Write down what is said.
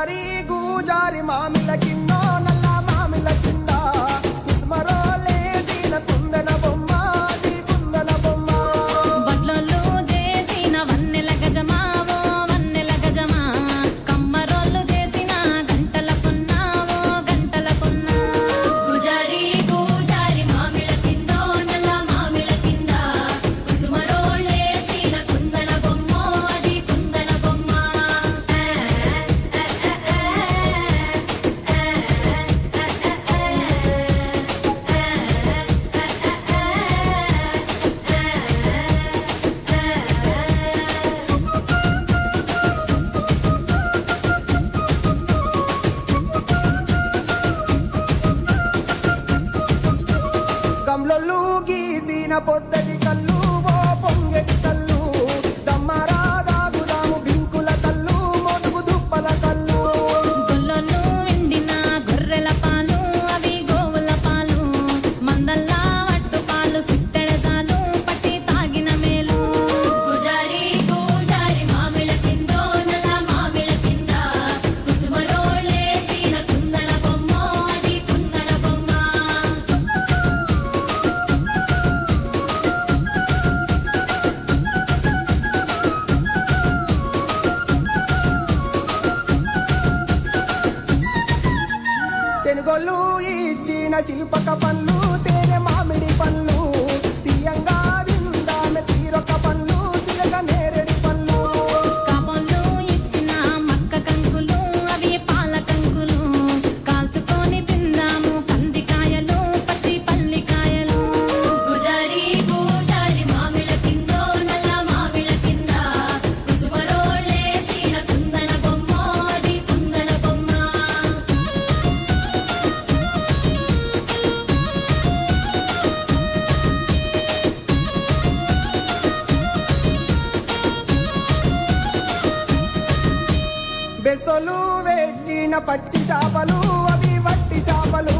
పూజారి గూజారి మామిల కిందో నల్ల మామిల కింద కుసుమరో లేచిన కుందన బొమ్మ నీ కుందన బొమ్మ వడ్లలో చేసిన వన్నెల గజమావో వన్నెల గజమా కమ్మరోళ్ళు చేసిన గంటల పొన్నావో గంటల పొన్నా పూజారి గూజారి మామిల కిందో నల్ల మామిల కింద కుసుమరోళ్ళేసిన కుందన బొమ్మో అది కుందన బొమ్మ గమ్లొల్లు గీసిన పొద్దటి కళ్ళు ఓ పొంగెటి కళ్ళు దమ్మరా దాగుదాము బింకుల కళ్ళు మొదుగు దుప్పల కళ్ళు గొల్లోళ్ళు ఎండిన గొర్రెల పాలు అవి గోవుల పాలు మందల్లా వట్టు పాలు సిట్టెడసాలు పట్టి తాగిన మేలు పూజారి గూజారి మామిళ్ళ కిందో నల్ల మామిళ్ళ కింద కుసుమరోళ్ళేసిన కుందన బొమ్మో అది కుందన బొమ్మ తెనుగొల్లు ఇచ్చిన శిల్పక పళ్ళు తేనె మామిడి పళ్ళు తీయంగా దిందామె తీరొక పళ్ళు చిలక నేరేడి పళ్ళు కాపోళ్ళు ఇచ్చిన మక్క కంకులు అవి పాల కంకులు కాల్చుకొని తిందాము కందికాయలు పచ్చి పల్లికాయలు పూజారి గూజారి మామిళ్ళ కిందో నల్ల మామిళ్ళ కింద కుసుమరోళ్ళేసిన కుందన బొమ్మో అది కుందన బొమ్మ బెస్తలు పెట్టిన పచ్చి చేపలు అవి వట్టి చేపలు